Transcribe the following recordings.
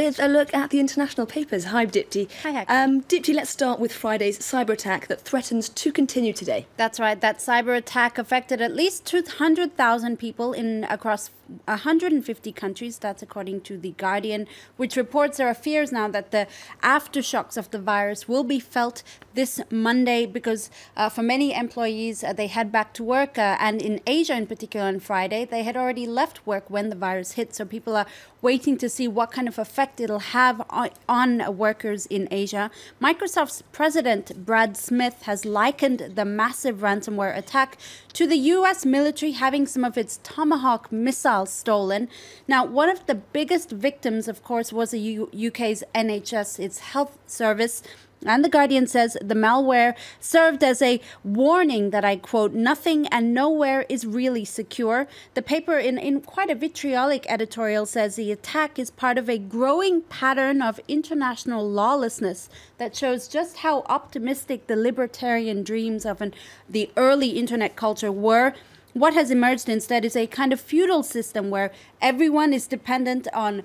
with a look at the international papers. Hi, Dipti. Hi, Hector. Dipti, let's start with Friday's cyberattack that threatens to continue today. That's right. That cyber attack affected at least 200,000 people across 150 countries. That's according to The Guardian, which reports there are fears now that the aftershocks of the virus will be felt this Monday because for many employees, they head back to work. And in Asia in particular on Friday, they had already left work when the virus hit. So people are waiting to see what kind of effect it'll have on workers in Asia. Microsoft's president, Brad Smith, has likened the massive ransomware attack to the U.S. military having some of its Tomahawk missiles stolen. Now, one of the biggest victims, of course, was the UK's NHS, its health service. And The Guardian says the malware served as a warning that, I quote, nothing and nowhere is really secure. The paper, in quite a vitriolic editorial, says the attack is part of a growing pattern of international lawlessness that shows just how optimistic the libertarian dreams of the early internet culture were. What has emerged instead is a kind of feudal system where everyone is dependent on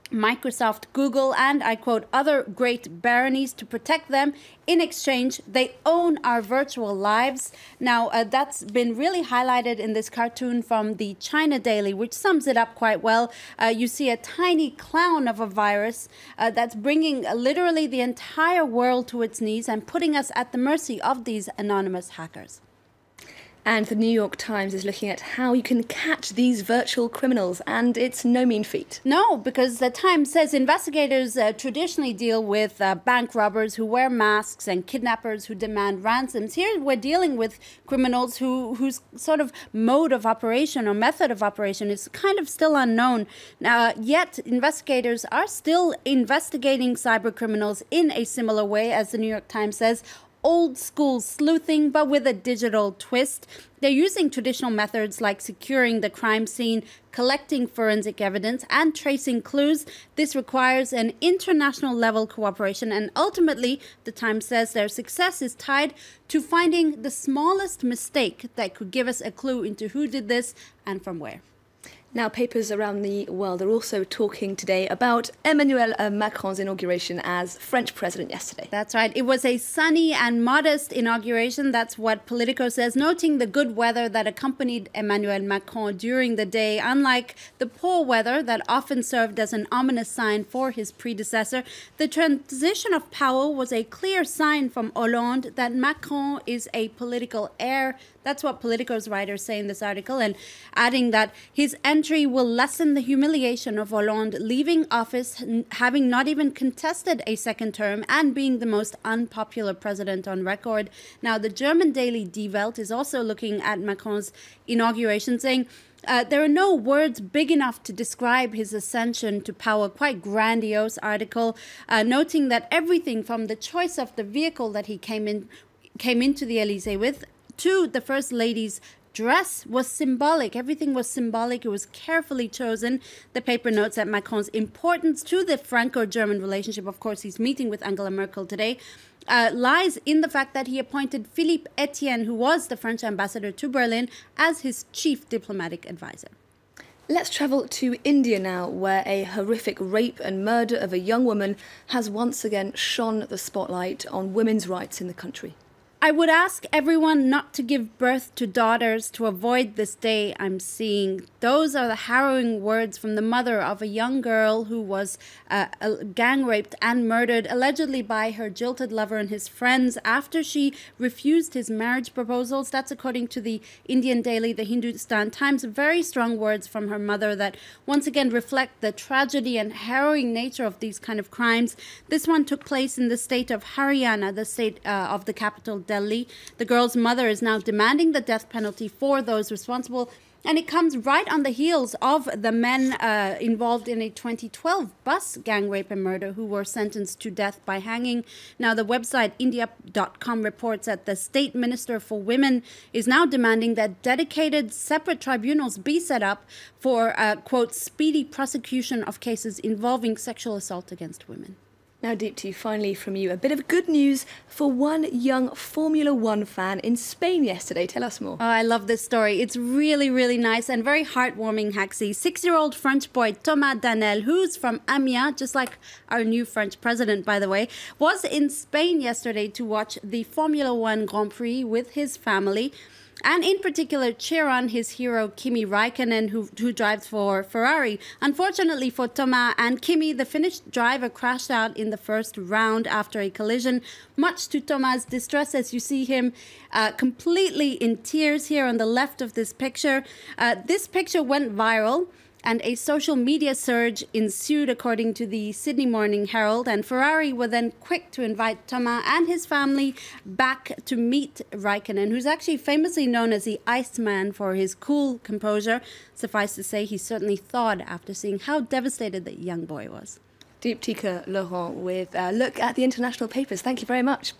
Microsoft, Google, and, I quote, other great baronies to protect them. In exchange, they own our virtual lives. Now, that's been really highlighted in this cartoon from the China Daily, which sums it up quite well. You see a tiny clown of a virus that's bringing literally the entire world to its knees and putting us at the mercy of these anonymous hackers. And the New York Times is looking at how you can catch these virtual criminals, and it's no mean feat. No, because the Times says investigators traditionally deal with bank robbers who wear masks and kidnappers who demand ransoms. Here we're dealing with criminals whose sort of mode of operation or method of operation is kind of still unknown. Yet investigators are still investigating cyber criminals in a similar way, as the New York Times says. Old school sleuthing, but with a digital twist. They're using traditional methods like securing the crime scene, collecting forensic evidence, and tracing clues. This requires an international level cooperation, and ultimately, the Times says their success is tied to finding the smallest mistake that could give us a clue into who did this and from where. Now, papers around the world are also talking today about Emmanuel Macron's inauguration as French president yesterday. That's right. It was a sunny and modest inauguration. That's what Politico says, noting the good weather that accompanied Emmanuel Macron during the day, unlike the poor weather that often served as an ominous sign for his predecessor. The transition of power was a clear sign from Hollande that Macron is a political heir. That's what Politico's writers say in this article, and adding that his entry will lessen the humiliation of Hollande leaving office, having not even contested a second term and being the most unpopular president on record. Now, the German daily Die Welt is also looking at Macron's inauguration, saying there are no words big enough to describe his ascension to power. Quite grandiose article, noting that everything from the choice of the vehicle that he came into the Elysee with to the First Lady's dress was symbolic. Everything was symbolic. It was carefully chosen. The paper notes that Macron's importance to the Franco-German relationship, of course, he's meeting with Angela Merkel today, lies in the fact that he appointed Philippe Etienne, who was the French ambassador to Berlin, as his chief diplomatic advisor. Let's travel to India now, where a horrific rape and murder of a young woman has once again shone the spotlight on women's rights in the country. I would ask everyone not to give birth to daughters to avoid this day I'm seeing. Those are the harrowing words from the mother of a young girl who was gang raped and murdered, allegedly by her jilted lover and his friends after she refused his marriage proposals. That's according to the Indian daily, the Hindustan Times. Very strong words from her mother that once again reflect the tragedy and harrowing nature of these kind of crimes. This one took place in the state of Haryana, the state of the capital, Delhi. The girl's mother is now demanding the death penalty for those responsible, and it comes right on the heels of the men involved in a 2012 bus gang rape and murder who were sentenced to death by hanging. Now, the website India.com reports that the State Minister for Women is now demanding that dedicated separate tribunals be set up for, quote, speedy prosecution of cases involving sexual assault against women. Now, Deepti, finally from you, a bit of good news for one young Formula One fan in Spain yesterday. Tell us more. Oh, I love this story. It's really, really nice and very heartwarming, Haxi. 6-year-old French boy Thomas Danel, who's from Amiens, just like our new French president, by the way, was in Spain yesterday to watch the Formula One Grand Prix with his family. And in particular, cheer on his hero Kimi Raikkonen, who drives for Ferrari. Unfortunately for Thomas and Kimi, the Finnish driver crashed out in the first round after a collision, much to Thomas' distress, as you see him completely in tears here on the left of this picture. This picture went viral, and a social media surge ensued, according to the Sydney Morning Herald. And Ferrari were then quick to invite Thomas and his family back to meet Raikkonen, who's actually famously known as the Iceman for his cool composure. Suffice to say, he certainly thawed after seeing how devastated the young boy was. Deepti Laurent with a look at the international papers. Thank you very much.